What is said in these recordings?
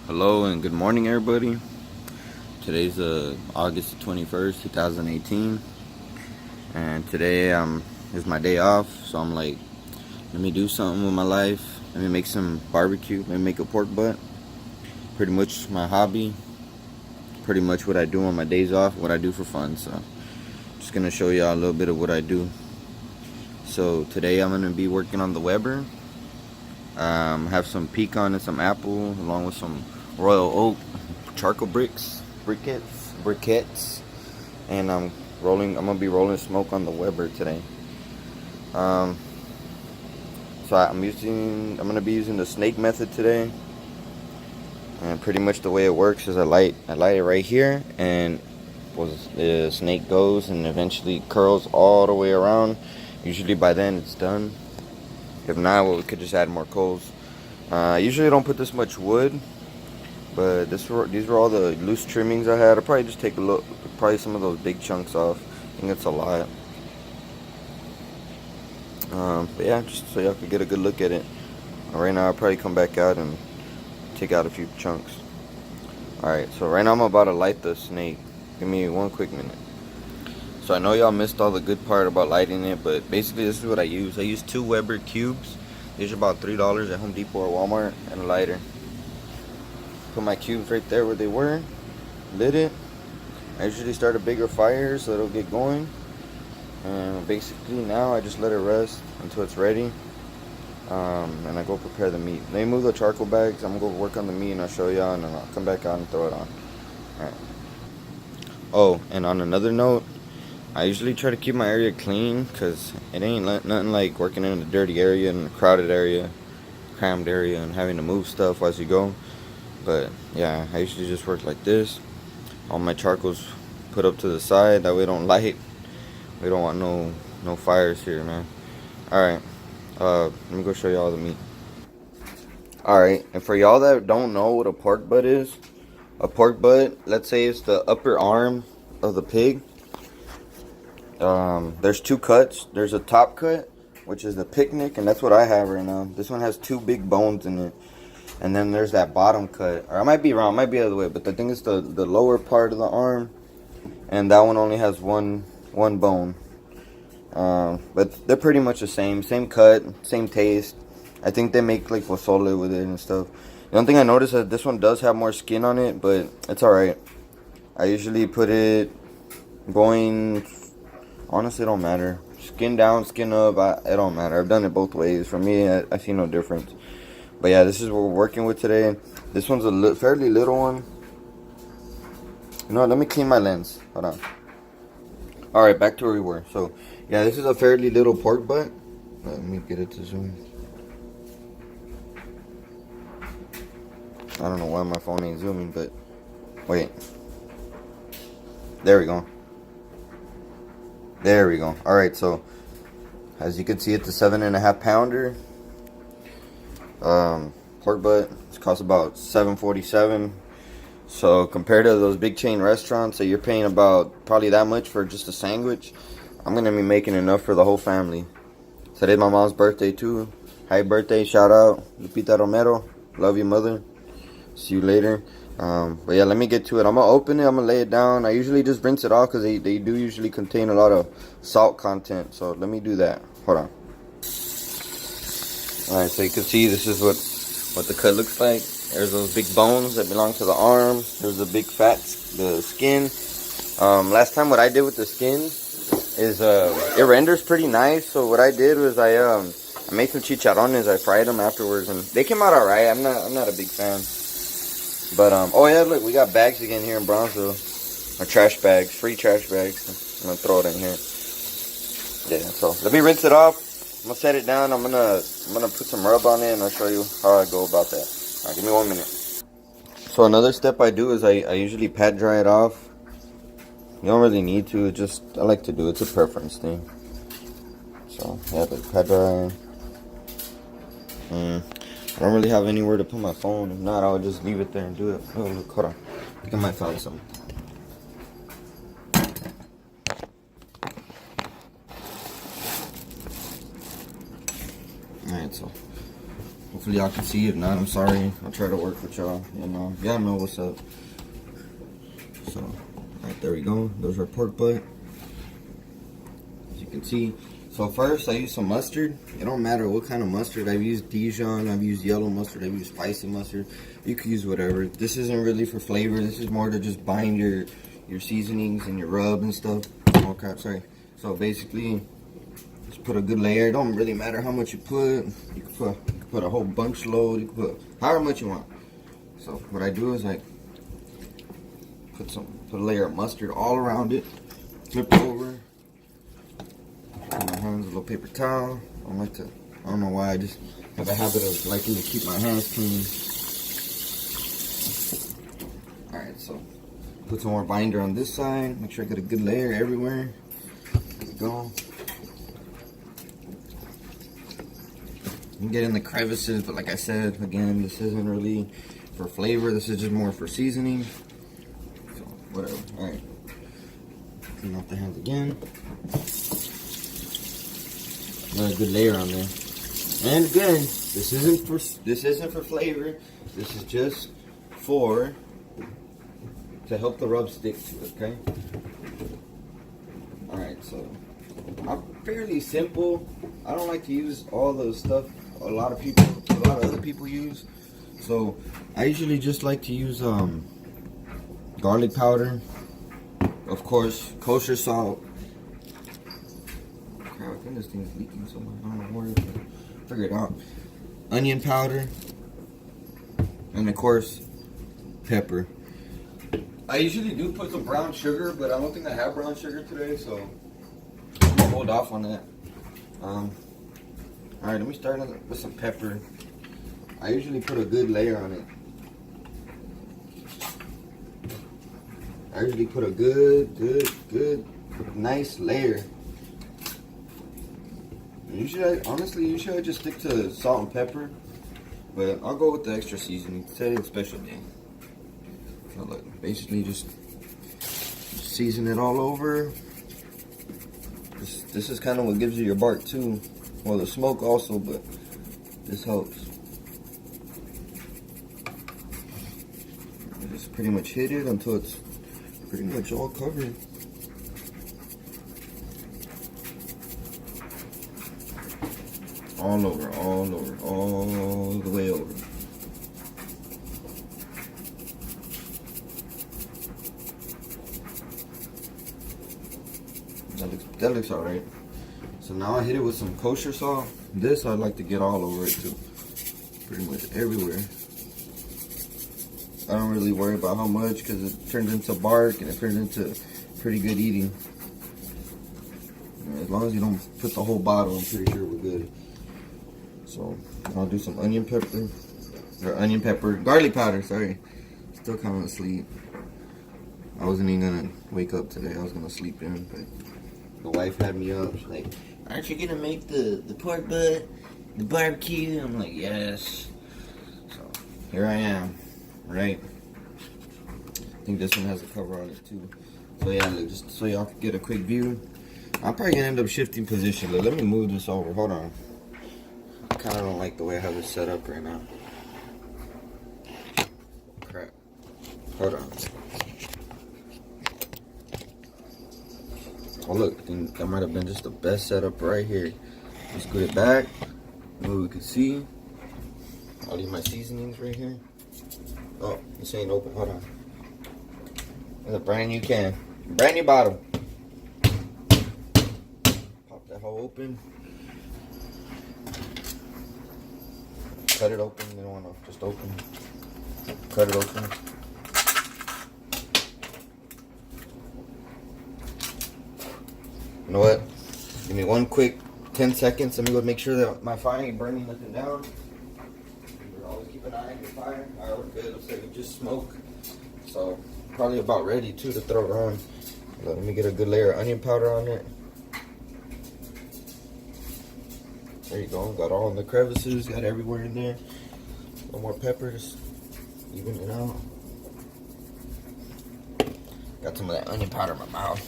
Hello and good morning, everybody. Today's August 21st, 2018, and today is my day off. So I'm like, let me do something with my life. Let me make some barbecue. Let me make a pork butt. Pretty much my hobby. Pretty much what I do on my days off. What I do for fun. So just gonna show y'all a little bit of what I do. So today I'm gonna be working on the Weber. Have some pecan and some apple, along with some royal oak charcoal briquettes, and I'm gonna be rolling smoke on the Weber today. So I'm gonna be using the snake method today, and pretty much the way it works is I light it right here, and the snake goes and eventually curls all the way around. Usually by then it's done. If not, well, we could just add more coals. I usually don't put this much wood, but these were all the loose trimmings I had. I'll probably just take a look, probably some of those big chunks off. I think it's a lot. But yeah, just so y'all could get a good look at it. Right now, I'll probably come back out and take out a few chunks. Alright, so right now I'm about to light the snake. Give me one quick minute. So I know y'all missed all the good part about lighting it, but basically this is what I use. I use 2 Weber cubes. These are about $3 at Home Depot or Walmart, and a lighter. Put my cubes right there where they were. Lit it. I usually start a bigger fire so it'll get going. And basically now I just let it rest until it's ready. And I go prepare the meat. Let me move the charcoal bags. I'm gonna go work on the meat and I'll show y'all, and then I'll come back out and throw it on. Alright. Oh, and on another note, I usually try to keep my area clean, because it ain't nothing like working in a dirty area, in a crowded area, crammed area, and having to move stuff as you go. But yeah, I usually just work like this. All my charcoal's put up to the side, that way it don't light. We don't want no fires here, man. Alright, let me go show y'all the meat. Alright, and for y'all that don't know what a pork butt is, a pork butt, let's say it's the upper arm of the pig. There's 2 cuts. There's a top cut, which is the picnic, and that's what I have right now. This one has 2 big bones in it. And then there's that bottom cut. Or I might be wrong, it might be the other way, but I think it's the lower part of the arm. And that one only has one bone. But they're pretty much the same. Same cut, same taste. I think they make like pozole with it and stuff. The only thing I noticed is that this one does have more skin on it, but it's alright. I usually put it going... Honestly, it don't matter. Skin down, skin up, it don't matter. I've done it both ways. For me, I see no difference. But yeah, this is what we're working with today. This one's a fairly little one. You know what, let me clean my lens. Hold on. Alright, back to where we were. So, yeah, this is a fairly little pork butt. Let me get it to zoom. I don't know why my phone ain't zooming, but... Wait. There we go. There we go. Alright, so as you can see, it's a 7.5 pounder. Pork butt. It costs about $7.47. So compared to those big chain restaurants that you're paying about probably that much for just a sandwich, I'm gonna be making enough for the whole family. Today's my mom's birthday too. Happy birthday, shout out Lupita Romero. Love you, mother. See you later. But yeah, let me get to it. I'm gonna open it, I'm gonna lay it down. I usually just rinse it off because they do usually contain a lot of salt content. So let me do that. Hold on. Alright, so you can see this is what the cut looks like. There's those big bones that belong to the arm. There's the big the skin. Last time what I did with the skin is it renders pretty nice. So what I did was I made some chicharrones. I fried them afterwards and they came out alright. I'm not a big fan. But, oh yeah, look, we got bags again here in Brownsville. Our trash bags, free trash bags. I'm gonna throw it in here. Yeah, so let me rinse it off. I'm gonna set it down. I'm gonna put some rub on it and I'll show you how I go about that. Alright, give me 1 minute. So another step I do is I usually pat dry it off. You don't really need to, I like to do it. It's a preference thing. So, yeah, but pat dry. I don't really have anywhere to put my phone. If not, I'll just leave it there and do it. Oh, look, hold on. I think I might find something. Alright, so Hopefully y'all can see. If not, I'm sorry. I'll try to work with y'all. Y'all know what's up. So, alright, there we go. There's our pork butt. As you can see. So first, I use some mustard. It don't matter what kind of mustard. I've used Dijon, I've used yellow mustard, I've used spicy mustard. You can use whatever. This isn't really for flavor. This is more to just bind your seasonings and your rub and stuff. Oh crap, sorry. So basically, just put a good layer. It don't really matter how much you put. You can put a whole bunch load. You can put however much you want. So what I do is I put a layer of mustard all around it. Flip it over. Put my hands a little paper towel. I don't know why, I just have a habit of liking to keep my hands clean. Alright, so put some more binder on this side. Make sure I get a good layer everywhere. There we go. You can get in the crevices, but like I said, again, this isn't really for flavor. This is just more for seasoning. So, whatever. Alright. Clean off the hands again. Another good layer on there. And again, this isn't for flavor. This is just to help the rub stick to it, okay? Alright, so I'm fairly simple. I don't like to use all the stuff a lot of other people use. So I usually just like to use garlic powder, of course, kosher salt. Crap, I think this thing's leaking somewhere. I don't know where to figure it out. Onion powder, and of course, pepper. I usually do put some brown sugar, but I don't think I have brown sugar today, so I'm gonna hold off on that. Alright, let me start with some pepper. I usually put a good layer on it. I usually put a good, nice layer. Usually I just stick to salt and pepper, but I'll go with the extra seasoning. Today it's a special day. So look, basically just season it all over. This is kind of what gives you your bark too. Well, the smoke also, but this helps. I just pretty much hit it until it's pretty much all covered. All over, all the way over. That looks alright. So now I hit it with some kosher salt. This I like to get all over it too. Pretty much everywhere. I don't really worry about how much because it turns into bark and it turns into pretty good eating. As long as you don't put the whole bottle, I'm pretty sure we're good. So I'll do some onion pepper, garlic powder, sorry. Still kind of asleep. I wasn't even gonna wake up today. I was gonna sleep in, but the wife had me up. She's like, aren't you gonna make the pork butt, the barbecue? I'm like, yes. So here I am, right? I think this one has a cover on it too. So yeah, look, just so y'all can get a quick view. I'm probably gonna end up shifting position. Look, let me move this over. Hold on. I kind of don't like the way I have it set up right now. Crap. Hold on. Oh look, I think that might have been just the best setup right here. Just put it back. Maybe we can see. I'll leave my seasonings right here. Oh, this ain't open. Hold on. There's a brand new can. Brand new bottle. Pop that hole open. Cut it open. You don't want to just open. Cut it open. You know what? Give me one quick 10 seconds. Let me go make sure that my fire ain't burning nothing down. Always keep an eye on your fire. Alright, we're good. Looks like we just smoked. So, probably about ready too to throw it on. Let me get a good layer of onion powder on it. There you go. Got all in the crevices. Got everywhere in there. A little more pepper. Just even it out. Got some of that onion powder in my mouth.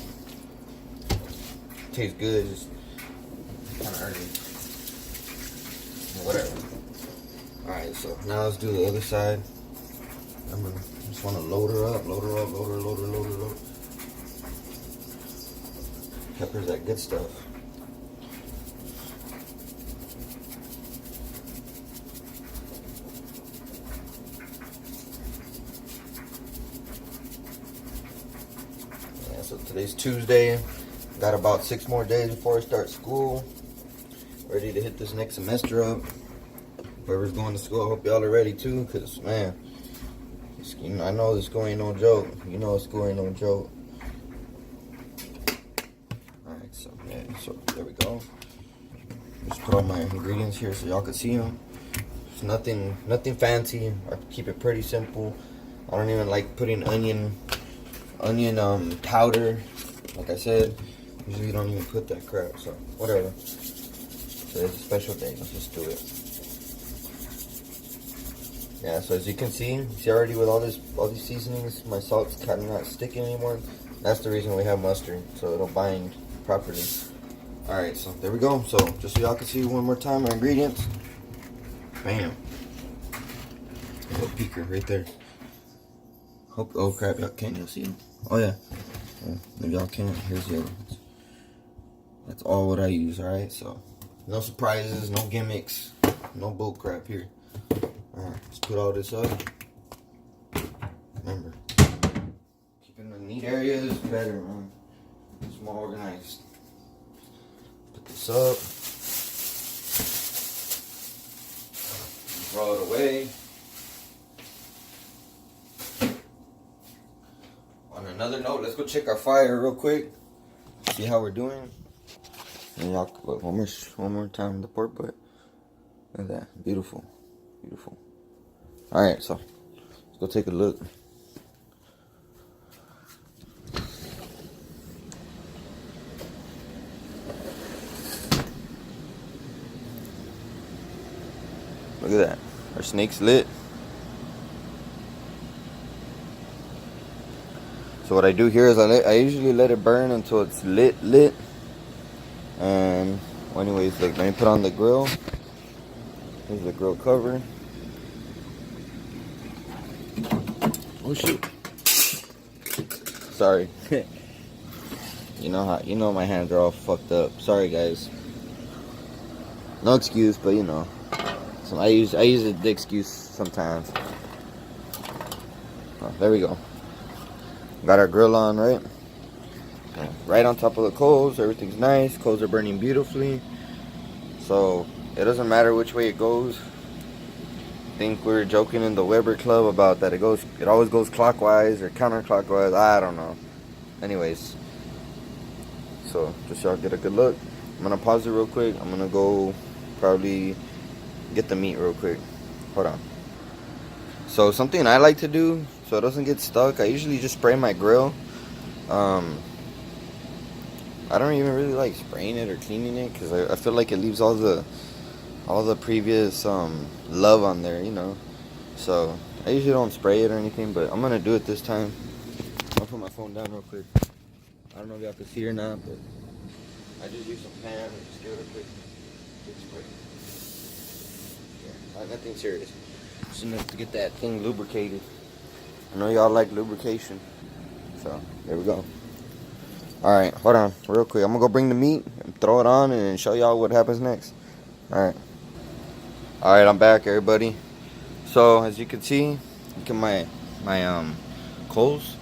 Tastes good, just kind of earthy. Whatever. So now let's do the other side. Just want to load her up, load her up, load her, load her, load her, load her. Pepper's that good stuff. Yeah, so today's Tuesday. Got about 6 more days before I start school. Ready to hit this next semester up. Whoever's going to school, I hope y'all are ready too, because, man, I know this school ain't no joke. You know school ain't no joke. Alright, so, yeah, so there we go. Just put all my ingredients here so y'all can see them. It's nothing fancy. I keep it pretty simple. I don't even like putting onion powder. Like I said, usually don't even put that crap, so whatever. Today's a special day. Let's just do it. Yeah, so as you can see already with all these seasonings, my salt's kind of not sticking anymore. That's the reason we have mustard, so it'll bind properly. Alright, so there we go. So just so y'all can see one more time our ingredients. Bam. A little peeker right there. Oh crap, y'all can't y'all see them? Oh yeah. Maybe y'all can't. Here's the other ones. That's all what I use, alright? So no surprises, no gimmicks, no bull crap here. Alright, let's put all this up. Remember, keeping the neat areas better, man. It's more organized. Put this up. Throw it away. On another note, let's go check our fire real quick. See how we're doing. And y'all, one more time the pork butt. Look at that, beautiful, beautiful. All right, so let's go take a look. Look at that, our snake's lit. So what I do here is I usually let it burn until it's lit. And well, anyways, look, let me put on the grill. Here's the grill cover. Oh shoot! Sorry. You know my hands are all fucked up. Sorry guys. No excuse, but you know, so I use the excuse sometimes. Oh, there we go. Got our grill on, right? Right on top of the coals. Everything's nice. Coals are burning beautifully. So it doesn't matter which way it goes. I think we were joking in the Weber Club about that. It always goes clockwise or counterclockwise. I don't know. Anyways, so just so y'all get a good look. I'm gonna pause it real quick. I'm gonna go probably get the meat real quick. Hold on. So something I like to do so it doesn't get stuck, I usually just spray my grill. I don't even really like spraying it or cleaning it because I feel like it leaves all the previous love on there, you know. So I usually don't spray it or anything, but I'm gonna do it this time. I'll put my phone down real quick. I don't know if y'all can see or not, but I just use some pan and just give it a quick spray. Yeah, nothing serious. Just enough to get that thing lubricated. I know y'all like lubrication, so there we go. Alright, hold on real quick. I'm gonna go bring the meat and throw it on and show y'all what happens next. Alright, I'm back, everybody. So as you can see, look at my coals.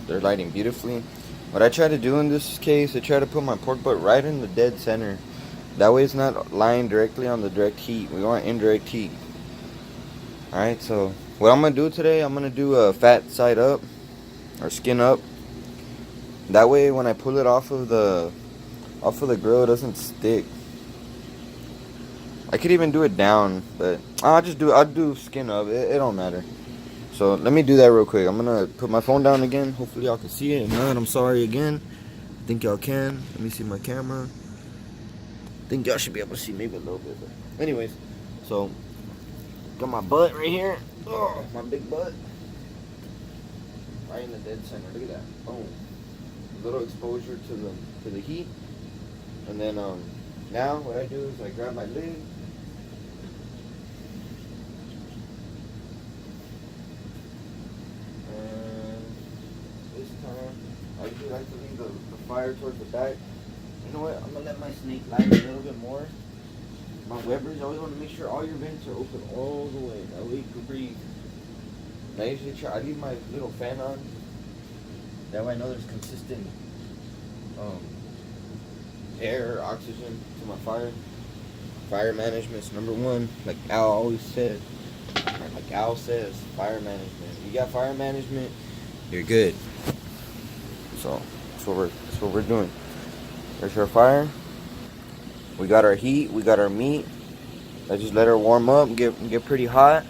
They're lighting beautifully. What I try to do in this case, I try to put my pork butt right in the dead center. That way it's not lying directly on the direct heat. We want indirect heat. Alright, so what I'm gonna do today, I'm gonna do a fat side up or skin up. That way when I pull it off of the grill, it doesn't stick. I could even do it down, but I'll do skin up. It don't matter. So let me do that real quick. I'm gonna put my phone down again. Hopefully y'all can see it. If not, I'm sorry again. I think y'all can. Let me see my camera. I think y'all should be able to see maybe a little bit. But anyways, so got my butt right here. Oh, my big butt. Right in the dead center. Look at that. Boom. A little exposure to the heat. And then now what I do is I grab my lid. usually like to leave the fire towards the back. You know what? I'm gonna let my snake light a little bit more. My Weber's, you always want to make sure all your vents are open all the way. That way you can breathe. And I usually try, I leave my little fan on. That way I know there's consistent air or oxygen to my fire. Fire management's number one. Like Al always said. Like Al says, fire management. If you got fire management, you're good. So that's what we're doing. There's our fire. We got our heat. We got our meat. I just let her warm up, get pretty hot,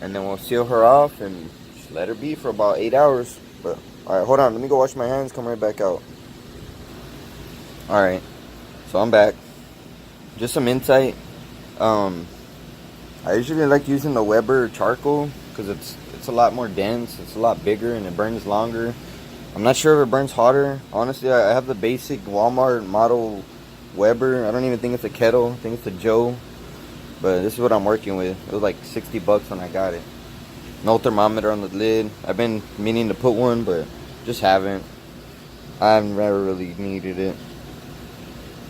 and then we'll seal her off and just let her be for about 8 hours. But all right, hold on. Let me go wash my hands. Come right back out. All right. So I'm back. Just some insight. I usually like using the Weber charcoal because it's a lot more dense. It's a lot bigger and it burns longer. I'm not sure if it burns hotter. Honestly, I have the basic Walmart model Weber. I don't even think it's a kettle. I think it's a Joe. But this is what I'm working with. It was like 60 bucks when I got it. No thermometer on the lid. I've been meaning to put one, but just haven't. I've never really needed it.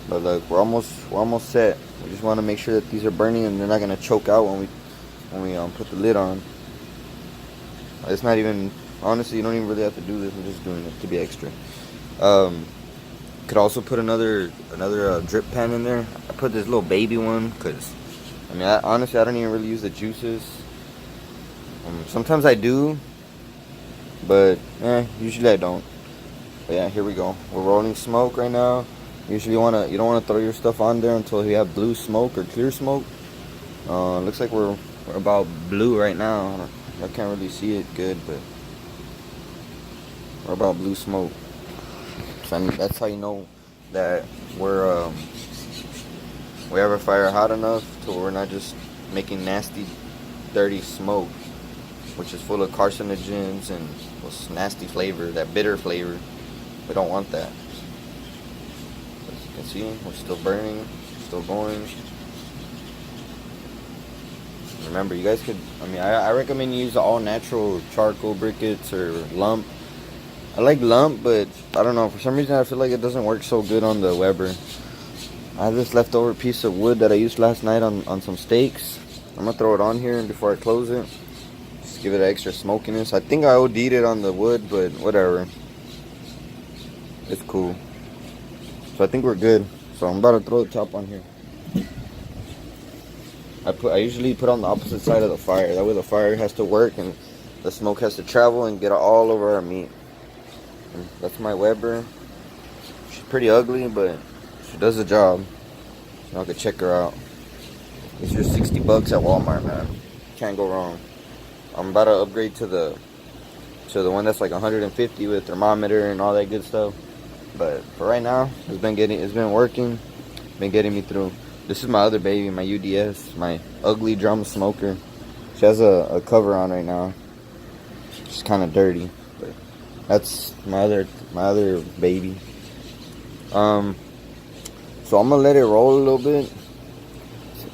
But look, we're almost set. We just want to make sure that these are burning and they're not gonna choke out when we put the lid on. It's not even, honestly, you don't even really have to do this. I'm just doing it to be extra. Could also put another drip pan in there. I put this little baby one because I mean, honestly, I don't even really use the juices. Sometimes I do, but usually I don't. But yeah, here we go. We're rolling smoke right now. Usually you don't wanna throw your stuff on there until you have blue smoke or clear smoke. Looks like we're about blue right now. I can't really see it good, but we're about blue smoke. So I mean, that's how you know that we have our fire hot enough to where we're not just making nasty, dirty smoke, which is full of carcinogens and this nasty flavor, that bitter flavor. We don't want that. As you can see, we're still burning, still going. Remember, you guys could, I recommend you use the all natural charcoal briquettes or lump. I like lump, but I don't know, for some reason I feel like it doesn't work so good on the Weber. I have this leftover piece of wood that I used last night on some steaks. I'm gonna throw it on here before I close it. Just give it an extra smokiness. I think I OD'd it on the wood, but whatever. It's cool. So I think we're good. So I'm about to throw the top on here. I usually put on the opposite side of the fire. That way the fire has to work and the smoke has to travel and get all over our meat. And that's my Weber. She's pretty ugly, but she does the job. So I could check her out. It's just 60 bucks at Walmart, man. Can't go wrong. I'm about to upgrade to the one that's like 150 with thermometer and all that good stuff. But for right now, it's been working, been getting me through. This is my other baby, my UDS, my ugly drum smoker. She has a cover on right now. She's kind of dirty, but that's my other baby. So I'm gonna let it roll a little bit.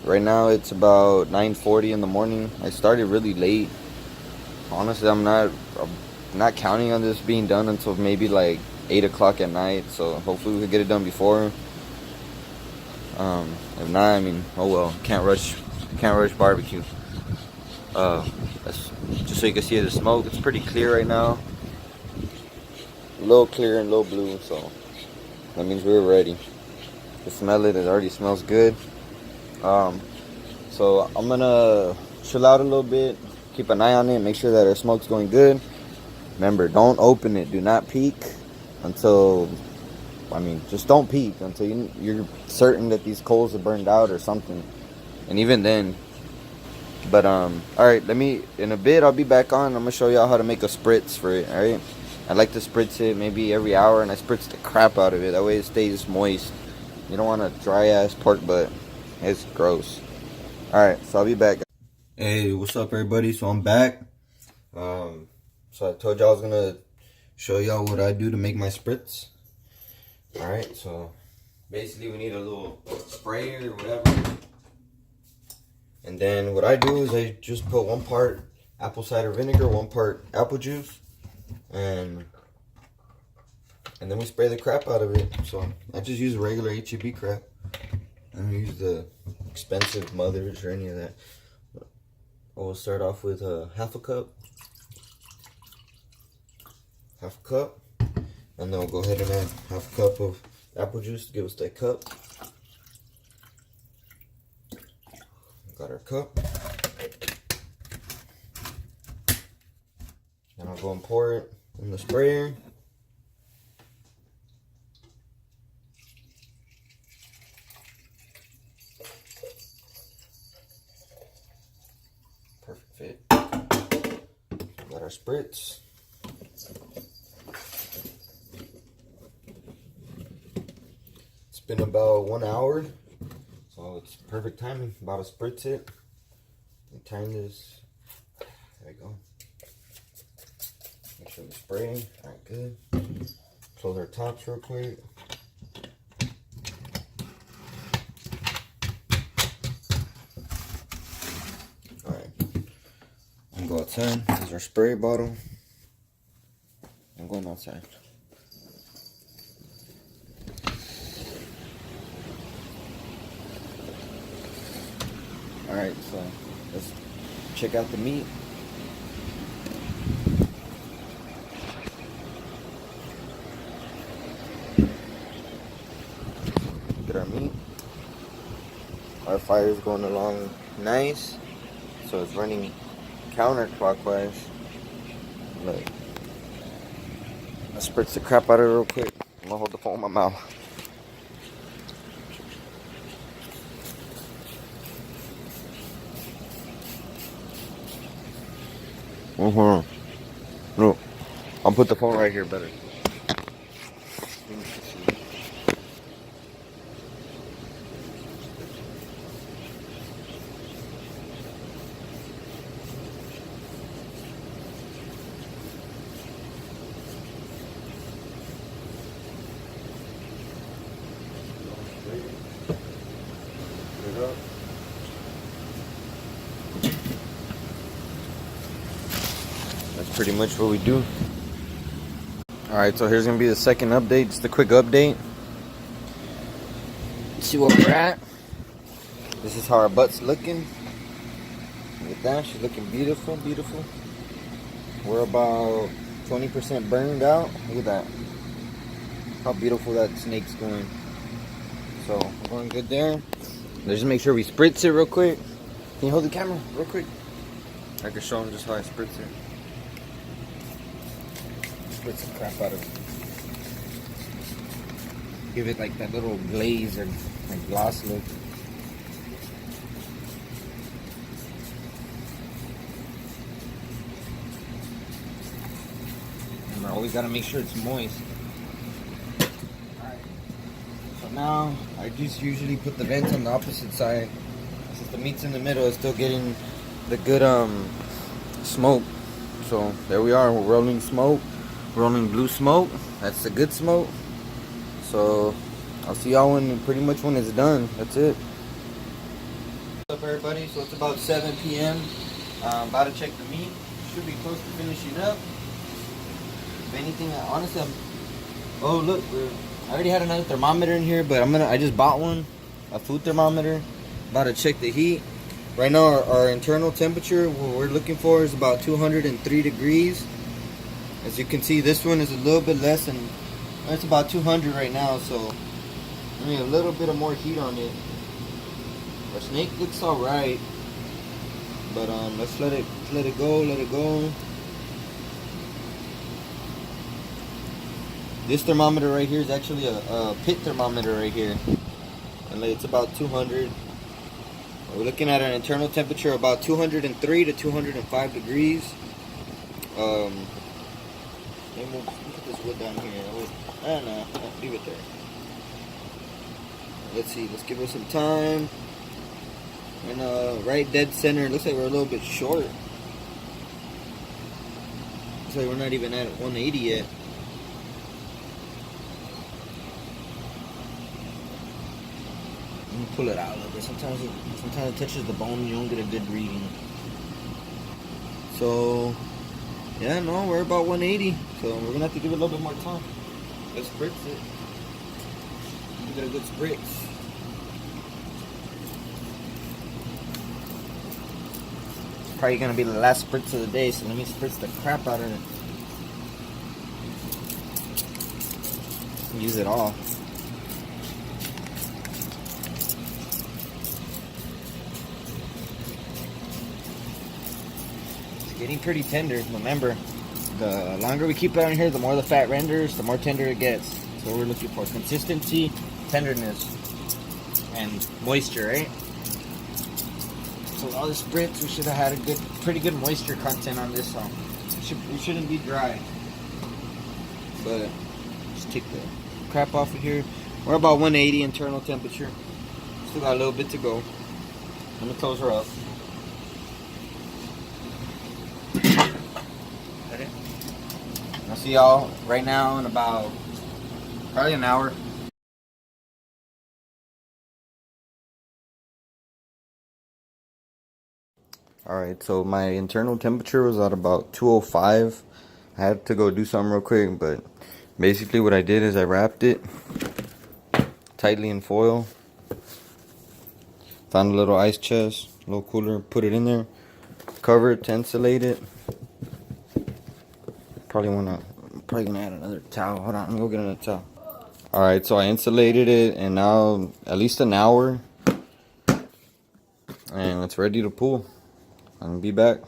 Right now it's about 9:40 in the morning. I started really late. Honestly, I'm not counting on this being done until maybe like 8 o'clock at night. So hopefully we can get it done before. If not, I mean, oh well. Can't rush barbecue. That's just so you can see the smoke. It's pretty clear right now. A little clear and a little blue, so that means we're ready. You smell it. It already smells good. So I'm gonna chill out a little bit, keep an eye on it, make sure that our smoke's going good. Remember, don't open it. Do not peek until, just don't peek until you're certain that these coals are burned out or something. And even then. But all right, in a bit I'll be back on. I'm gonna show y'all how to make a spritz for it. All right, I like to spritz it maybe every hour, and I spritz the crap out of it. That way it stays moist. You don't want a dry ass pork butt. It's gross. All right, so I'll be back. Hey, what's up, everybody? So I'm back. So I told y'all I was gonna show y'all what I do to make my spritz. All right, so basically we need a little sprayer or whatever. And then what I do is I just put 1 part apple cider vinegar, 1 part apple juice, and And then we spray the crap out of it. So I just use regular HEB crap. I don't use the expensive mothers or any of that. We'll start off with half a cup. Half a cup. And then we'll go ahead and add half a cup of apple juice to give us that cup. Got our cup. And I'll go and pour it in the sprayer. Perfect fit. Got our spritz. It's been about 1 hour, so it's perfect timing. About to spritz it. And time this. There we go. Make sure we're spraying. Alright, good. Close our tops real quick. Alright. I'm going outside. This is our spray bottle. I'm going outside. Alright, so let's check out the meat. Look at our meat. Our fire is going along nice, so it's running counterclockwise. Look, let's spritz the crap out of it real quick. I'm gonna hold the phone in my mouth. No, I'll put the phone right here better. That's pretty much what we do. Alright, so here's gonna be the second update, just a quick update. See where we're at. This is how our butt's looking. Look at that, she's looking beautiful, beautiful. We're about 20% burned out. Look at that. How beautiful that snake's going. So, we're going good there. Let's just make sure we spritz it real quick. Can you hold the camera real quick? I can show them just how I spritz it. Spritz the crap out of it. Give it like that little glaze or like gloss look. And I always gotta make sure it's moist. Alright. So now I just usually put the vents on the opposite side. Since the meat's in the middle, it's still getting the good smoke. So there we are, we're rolling smoke. Rolling blue smoke. That's the good smoke. So I'll see y'all when it's done. That's it. What's up, everybody? So it's about 7 p.m. About to check the meat. Should be close to finishing up. If anything, honestly, oh look, I already had another thermometer in here, but I just bought one, a food thermometer. About to check the heat. Right now, our internal temperature, what we're looking for, is about 203 degrees. As you can see, this one is a little bit less than, it's about 200 right now, so I mean a little bit of more heat on it. Our snake looks alright, but let's let it go. This thermometer right here is actually a pit thermometer right here, and it's about 200. We're looking at an internal temperature about 203 to 205 degrees. Maybe we'll put this wood down here. I don't know. Leave it there. Let's see. Let's give it some time. And right dead center. Looks like we're a little bit short. Looks like we're not even at 180 yet. Let me pull it out a little bit. Sometimes it touches the bone and you don't get a good reading. So yeah, no, we're about 180, so we're gonna have to give it a little bit more time. Let's spritz it. Give it a good spritz. Probably gonna be the last spritz of the day, so let me spritz the crap out of it. Use it all. It's getting pretty tender. Remember, the longer we keep it on here, the more the fat renders, the more tender it gets. So we're looking for consistency, tenderness, and moisture, right? So all the spritz, we should have had a pretty good moisture content on this one. It shouldn't be dry. But just take the crap off of here. We're about 180 internal temperature. Still got a little bit to go. Let me close her up. I'll see y'all right now in about probably an hour. Alright, so my internal temperature was at about 205. I had to go do something real quick, but basically what I did is I wrapped it tightly in foil. Found a little ice chest, a little cooler, put it in there. Cover it to insulate it. Probably gonna add another towel. Hold on, let me go get another towel. Alright, so I insulated it, and now at least an hour. And it's ready to pull. I'm gonna be back.